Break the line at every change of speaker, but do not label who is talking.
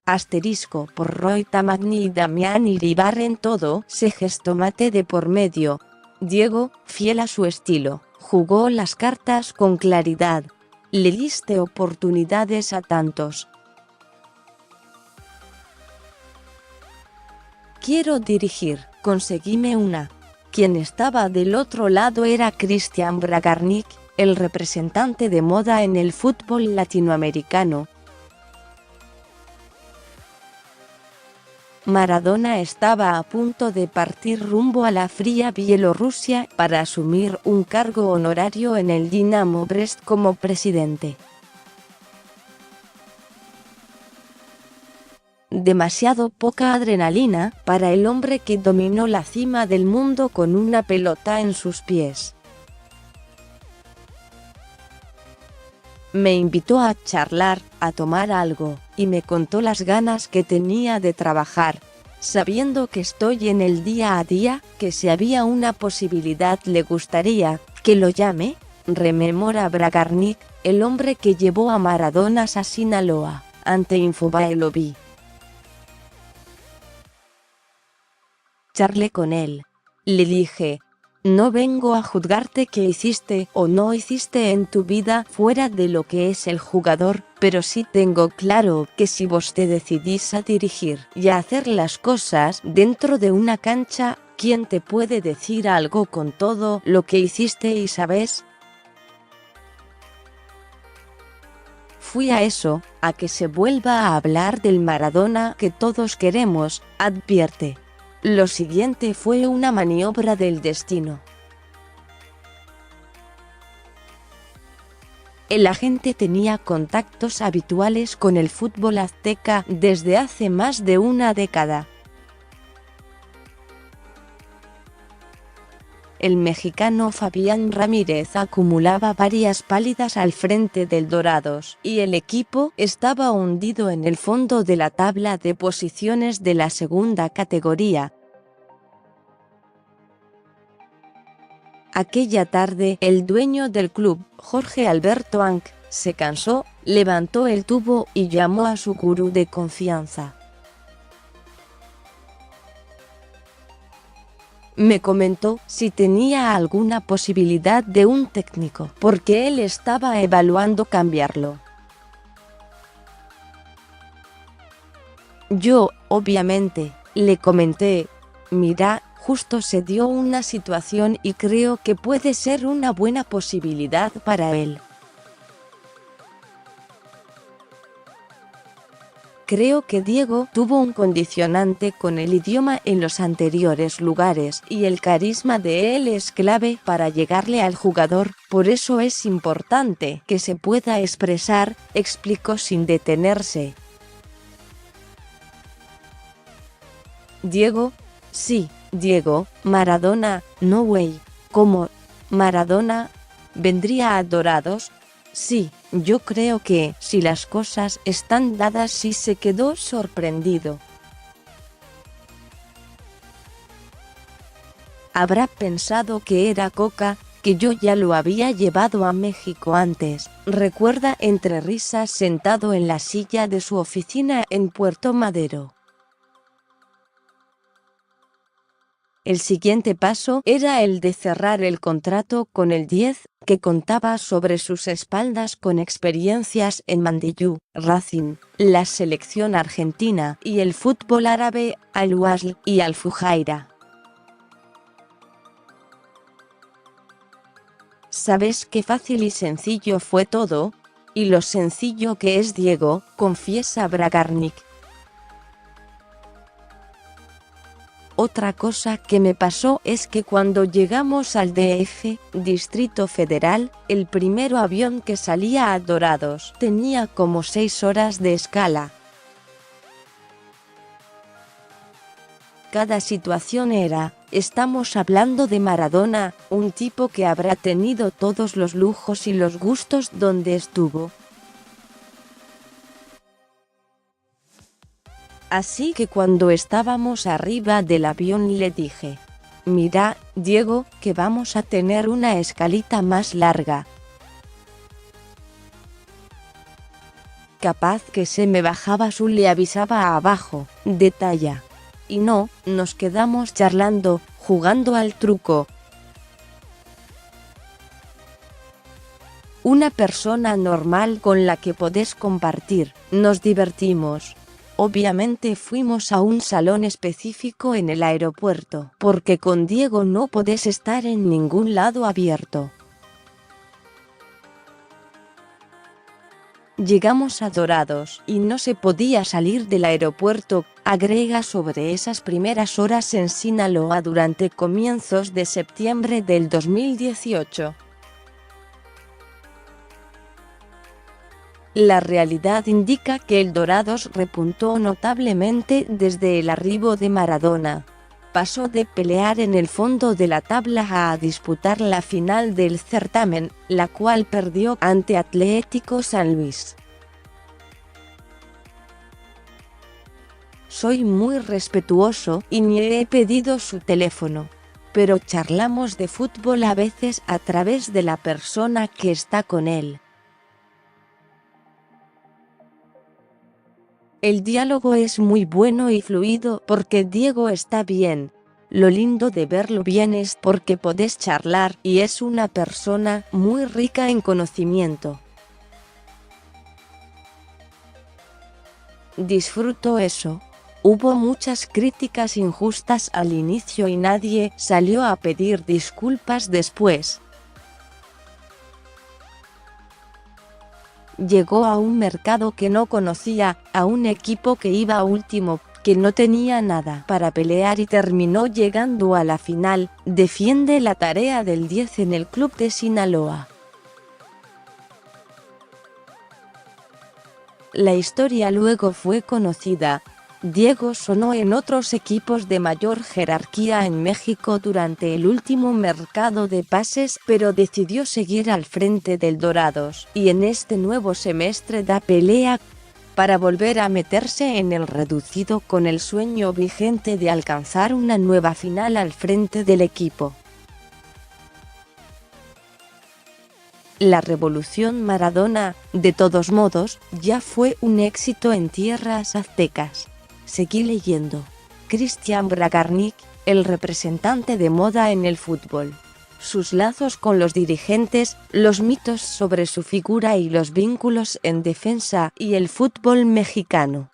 Asterisco por Roy Tamagni y Damián Iribarren. Todo se gestó mate de por medio. Diego, fiel a su estilo, jugó las cartas con claridad. Le diste oportunidades a tantos. Quiero dirigir, conseguime una. Quien estaba del otro lado era Christian Bragarnik, el representante de moda en el fútbol latinoamericano. Maradona estaba a punto de partir rumbo a la fría Bielorrusia para asumir un cargo honorario en el Dinamo Brest como presidente. Demasiado poca adrenalina para el hombre que dominó la cima del mundo con una pelota en sus pies. Me invitó a charlar, a tomar algo, y me contó las ganas que tenía de trabajar, sabiendo que estoy en el día a día, que si había una posibilidad le gustaría que lo llame, rememora Bragarnik, el hombre que llevó a Maradona a Sinaloa, ante Infobae. Lo vi. Charlé con él. Le dije: no vengo a juzgarte qué hiciste o no hiciste en tu vida fuera de lo que es el jugador, pero sí tengo claro que si vos te decidís a dirigir y a hacer las cosas dentro de una cancha, ¿quién te puede decir algo con todo lo que hiciste y sabes? Fui a eso, a que se vuelva a hablar del Maradona que todos queremos, advierte. Lo siguiente fue una maniobra del destino. El agente tenía contactos habituales con el fútbol azteca desde hace más de una década. El mexicano Fabián Ramírez acumulaba varias pálidas al frente del Dorados, y el equipo estaba hundido en el fondo de la tabla de posiciones de la segunda categoría. Aquella tarde, el dueño del club, Jorge Alberto Anc, se cansó, levantó el tubo y llamó a su gurú de confianza. Me comentó si tenía alguna posibilidad de un técnico, porque él estaba evaluando cambiarlo. Yo, obviamente, le comenté: mira, justo se dio una situación y creo que puede ser una buena posibilidad para él. Creo que Diego tuvo un condicionante con el idioma en los anteriores lugares y el carisma de él es clave para llegarle al jugador, por eso es importante que se pueda expresar, explicó sin detenerse. Diego, sí, Diego, Maradona, no way, ¿cómo? ¿Maradona vendría a Dorados? Sí, yo creo que, si las cosas están dadas, sí. Se quedó sorprendido. Habrá pensado que era Coca, que yo ya lo había llevado a México antes, recuerda entre risas sentado en la silla de su oficina en Puerto Madero. El siguiente paso era el de cerrar el contrato con el 10, que contaba sobre sus espaldas con experiencias en Mandiyú, Racing, la selección argentina y el fútbol árabe, Al-Wasl y Al-Fujairah. ¿Sabes qué fácil y sencillo fue todo? Y lo sencillo que es Diego, confiesa Bragarnik. Otra cosa que me pasó es que cuando llegamos al DF, Distrito Federal, el primer avión que salía a Dorados tenía como 6 horas de escala. Cada situación era, estamos hablando de Maradona, un tipo que habrá tenido todos los lujos y los gustos donde estuvo. Así que cuando estábamos arriba del avión le dije: mira, Diego, que vamos a tener una escalita más larga. Capaz que se me bajaba azul le avisaba abajo, de talla. Y no, nos quedamos charlando, jugando al truco. Una persona normal con la que podés compartir, nos divertimos. Obviamente fuimos a un salón específico en el aeropuerto, porque con Diego no podés estar en ningún lado abierto. Llegamos a Dorados y no se podía salir del aeropuerto, agrega sobre esas primeras horas en Sinaloa durante comienzos de septiembre del 2018. La realidad indica que el Dorados repuntó notablemente desde el arribo de Maradona. Pasó de pelear en el fondo de la tabla a disputar la final del certamen, la cual perdió ante Atlético San Luis. Soy muy respetuoso y ni he pedido su teléfono, pero charlamos de fútbol a veces a través de la persona que está con él. El diálogo es muy bueno y fluido porque Diego está bien. Lo lindo de verlo bien es porque podés charlar y es una persona muy rica en conocimiento. Disfruto eso. Hubo muchas críticas injustas al inicio y nadie salió a pedir disculpas después. Llegó a un mercado que no conocía, a un equipo que iba último, que no tenía nada para pelear y terminó llegando a la final. Defiende la tarea del 10 en el club de Sinaloa. La historia luego fue conocida. Diego sonó en otros equipos de mayor jerarquía en México durante el último mercado de pases, pero decidió seguir al frente del Dorados, y en este nuevo semestre da pelea para volver a meterse en el reducido con el sueño vigente de alcanzar una nueva final al frente del equipo. La revolución Maradona, de todos modos, ya fue un éxito en tierras aztecas. Seguí leyendo. Christian Bragarnik, el representante de moda en el fútbol. Sus lazos con los dirigentes, los mitos sobre su figura y los vínculos en defensa y el fútbol mexicano.